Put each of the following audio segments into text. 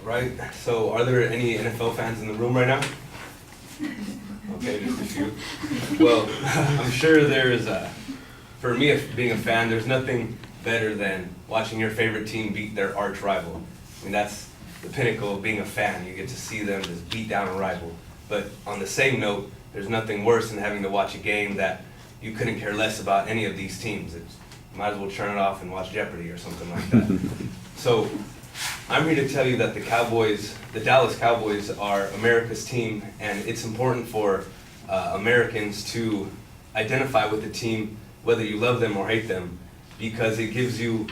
right? So are there any NFL fans in the room right now? Okay, just a few. Well, I'm sure there's, for me being a fan, there's nothing better than watching your favorite team beat their arch rival. I mean, that's the pinnacle of being a fan. You get to see them just beat down a rival. But on the same note, there's nothing worse than having to watch a game that you couldn't care less about any of these teams. You might as well turn it off and watch Jeopardy or something like that. So I'm here to tell you that the Dallas Cowboys are America's team, and it's important for Americans to identify with the team, whether you love them or hate them, because it gives you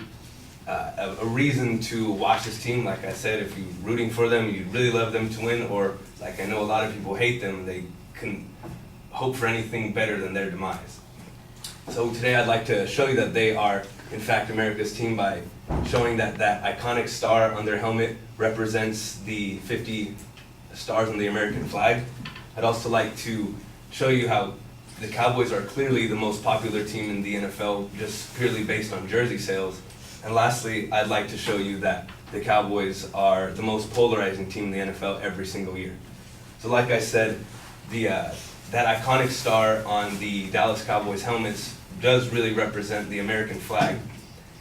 a reason to watch this team. Like I said, if you're rooting for them, you really love them to win, or like I know a lot of people hate them, they can hope for anything better than their demise. So today I'd like to show you that they are, in fact, America's team by showing that that iconic star on their helmet represents the 50 stars on the American flag. I'd also like to show you how the Cowboys are clearly the most popular team in the NFL, just purely based on jersey sales. And lastly, I'd like to show you that the Cowboys are the most polarizing team in the NFL every single year. So like I said, that iconic star on the Dallas Cowboys helmets does really represent the American flag,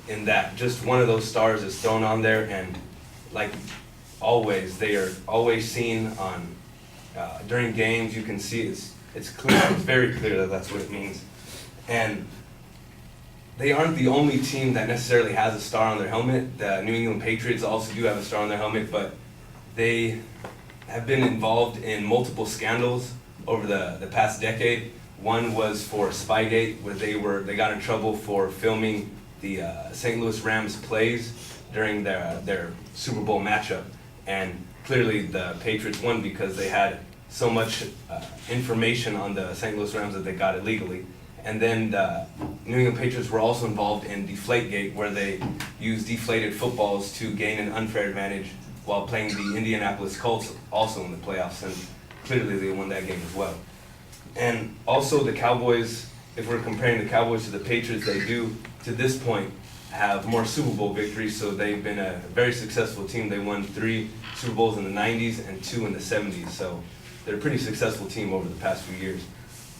in that just one of those stars is thrown on there, and like always, they are always seen on during games. You can see it's clear, it's very clear that that's what it means. And they aren't the only team that necessarily has a star on their helmet. The New England Patriots also do have a star on their helmet, but they have been involved in multiple scandals over the past decade. One was for Spygate, where they got in trouble for filming the St. Louis Rams plays during their Super Bowl matchup. And clearly the Patriots won because they had so much information on the St. Louis Rams that they got illegally. And then the New England Patriots were also involved in Deflategate, where they used deflated footballs to gain an unfair advantage while playing the Indianapolis Colts also in the playoffs, and clearly they won that game as well. And also the Cowboys, if we're comparing the Cowboys to the Patriots, they do, to this point, have more Super Bowl victories, so they've been a very successful team. They won 3 Super Bowls in the 90s and 2 in the 70s, so they're a pretty successful team over the past few years.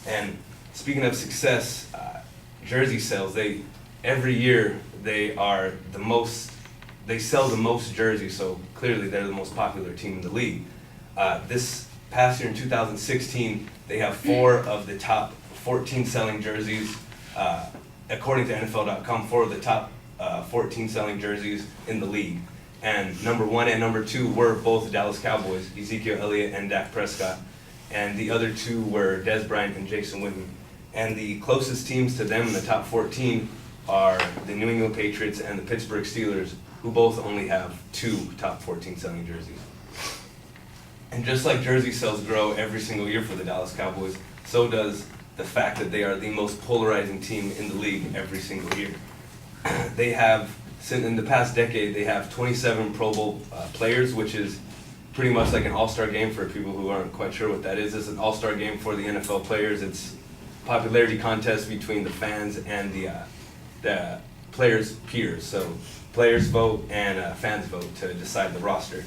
And speaking of success, jersey sales, every year they sell the most jerseys, so clearly they're the most popular team in the league. This past year in 2016, they have 4 of the top 14 selling jerseys, according to NFL.com, 4 of the top 14 selling jerseys in the league. And number 1 and number 2 were both Dallas Cowboys, Ezekiel Elliott and Dak Prescott. And the other 2 were Dez Bryant and Jason Witten. And the closest teams to them in the top 14 are the New England Patriots and the Pittsburgh Steelers, who both only have 2 top 14 selling jerseys. And just like jersey sales grow every single year for the Dallas Cowboys, so does the fact that they are the most polarizing team in the league every single year. They have, in the past decade, they have 27 Pro Bowl players, which is pretty much like an all-star game for people who aren't quite sure what that is. It's an all-star game for the NFL players. It's a popularity contest between the fans and the players' peers. So players vote and fans vote to decide the roster.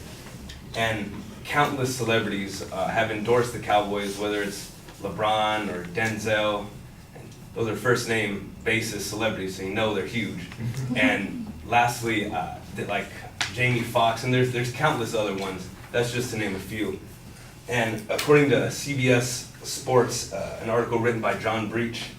And countless celebrities have endorsed the Cowboys, whether it's LeBron or Denzel. And those are first-name basis celebrities, so you know they're huge. And lastly, like Jamie Foxx, and there's countless other ones. That's just to name a few. And according to CBS Sports, an article written by John Breach,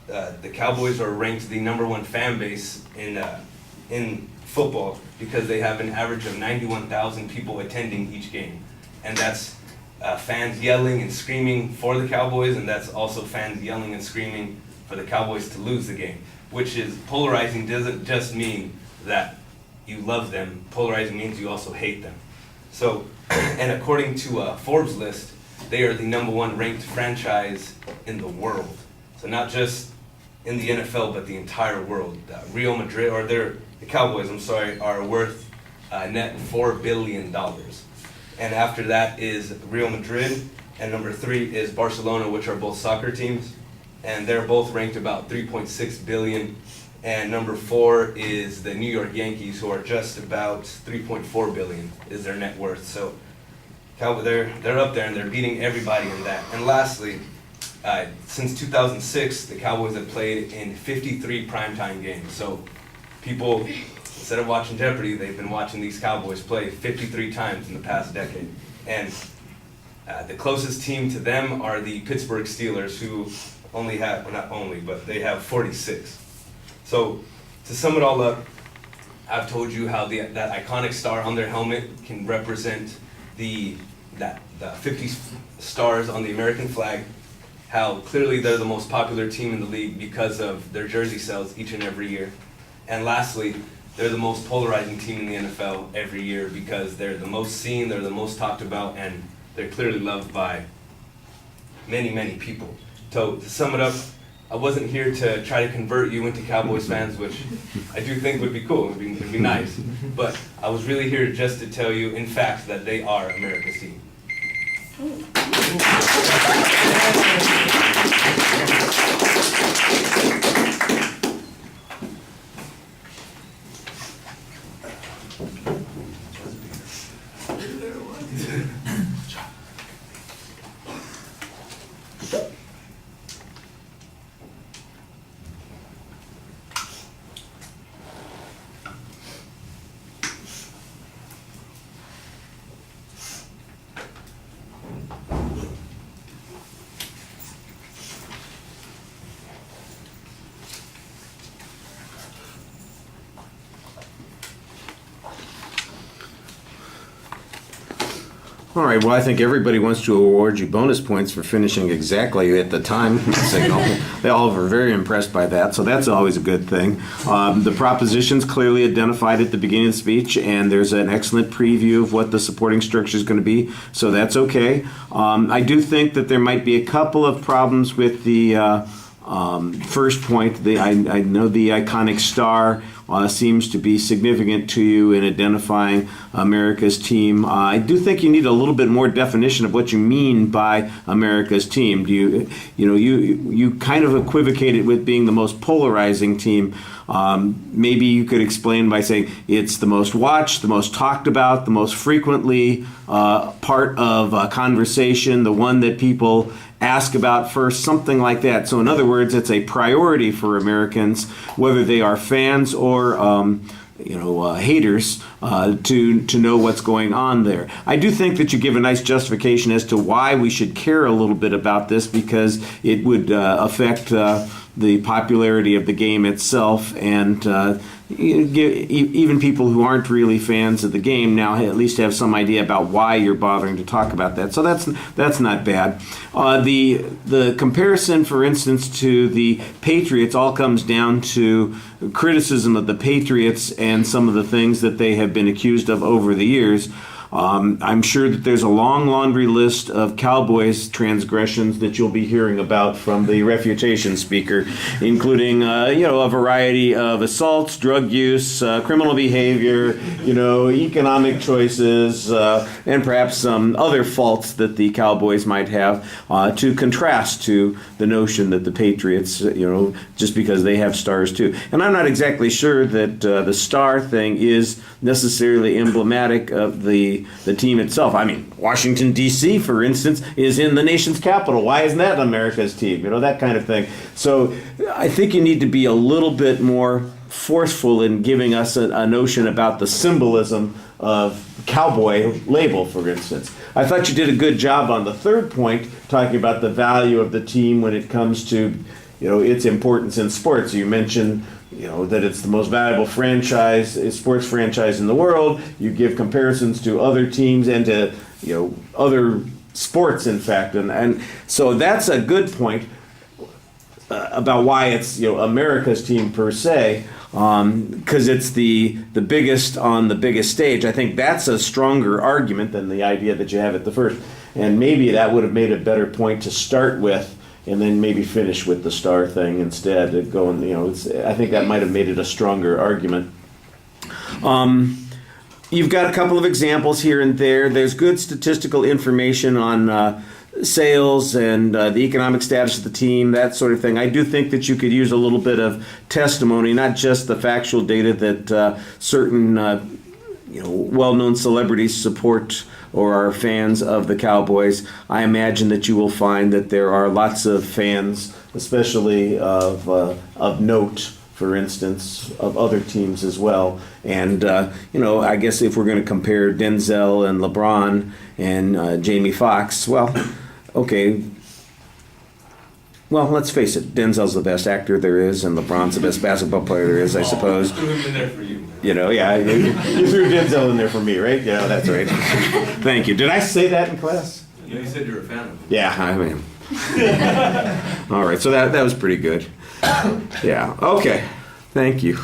the Cowboys are ranked the #1 fan base in football because they have an average of 91,000 people attending each game. And that's fans yelling and screaming for the Cowboys, and that's also fans yelling and screaming for the Cowboys to lose the game, which is polarizing. Doesn't just mean that you love them. Polarizing means you also hate them. So, and according to Forbes list, they are the #1 ranked franchise in the world. So not just in the NFL, but the entire world. Real Madrid, or the Cowboys, are worth net $4 billion. And after that is Real Madrid, and number 3 is Barcelona, which are both soccer teams, and they're both ranked about $3.6 billion And number 4 is the New York Yankees, who are just about $3.4 billion is their net worth. So they're up there and they're beating everybody in that. And lastly, since 2006, the Cowboys have played in 53 primetime games. So people, instead of watching Jeopardy, they've been watching these Cowboys play 53 times in the past decade. And the closest team to them are the Pittsburgh Steelers, who only have, well, not only, but they have 46. So to sum it all up, I've told you how that iconic star on their helmet can represent the 50 stars on the American flag, how clearly they're the most popular team in the league because of their jersey sales each and every year. And lastly, they're the most polarizing team in the NFL every year because they're the most seen, they're the most talked about, and they're clearly loved by many, many people. So to sum it up, I wasn't here to try to convert you into Cowboys fans, which I do think would be cool, it'd be nice. But I was really here just to tell you, in fact, that they are America's team. All right, well, I think everybody wants to award you bonus points for finishing exactly at the time signal. They all were very impressed by that, so that's always a good thing. The proposition's clearly identified at the beginning of the speech, and there's an excellent preview of what the supporting structure is going to be, so that's okay. I do think that there might be a couple of problems with the first point. I know the iconic star seems to be significant to you in identifying America's team. I do think you need a little bit more definition of what you mean by America's team. You kind of equivocated with being the most polarizing team. Maybe you could explain by saying it's the most watched, the most talked about, the most frequently part of a conversation, the one that people ask about first, something like that. So in other words, it's a priority for Americans, whether they are fans or haters, to know what's going on there. I do think that you give a nice justification as to why we should care a little bit about this, because it would affect the popularity of the game itself, and even people who aren't really fans of the game now at least have some idea about why you're bothering to talk about that. So that's not bad. The comparison, for instance, to the Patriots all comes down to criticism of the Patriots and some of the things that they have been accused of over the years. I'm sure that there's a long laundry list of Cowboys transgressions that you'll be hearing about from the refutation speaker, including a variety of assaults, drug use, criminal behavior, economic choices, and perhaps some other faults that the Cowboys might have, to contrast to the notion that the Patriots, just because they have stars too. And I'm not exactly sure that the star thing is necessarily emblematic of the team itself. I mean, Washington, D.C., for instance, is in the nation's capital. Why isn't that America's team? That kind of thing. So I think you need to be a little bit more forceful in giving us a notion about the symbolism of cowboy label, for instance. I thought you did a good job on the third point, talking about the value of the team when it comes to its importance in sports. You mentioned that it's the most valuable sports franchise in the world. You give comparisons to other teams and to other sports, in fact, and so that's a good point about why it's America's team per se, because it's the biggest on the biggest stage. I think that's a stronger argument than the idea that you have at the first, and maybe that would have made a better point to start with, and then maybe finish with the star thing instead. I think that might have made it a stronger argument. You've got a couple of examples here and there. There's good statistical information on sales and the economic status of the team, that sort of thing. I do think that you could use a little bit of testimony, not just the factual data that certain well-known celebrities support or are fans of the Cowboys. I imagine that you will find that there are lots of fans, especially of note, for instance, of other teams as well. And, I guess if we're going to compare Denzel and LeBron and Jamie Foxx, well, okay. Well, let's face it, Denzel's the best actor there is, and LeBron's the best basketball player there is, I suppose. Threw him in there for you, man. You threw Denzel in there for me, right? Yeah, that's right. Thank you. Did I say that in class? You said you're a fan of him. Yeah, I am. All right, so that was pretty good. Yeah, okay. Thank you.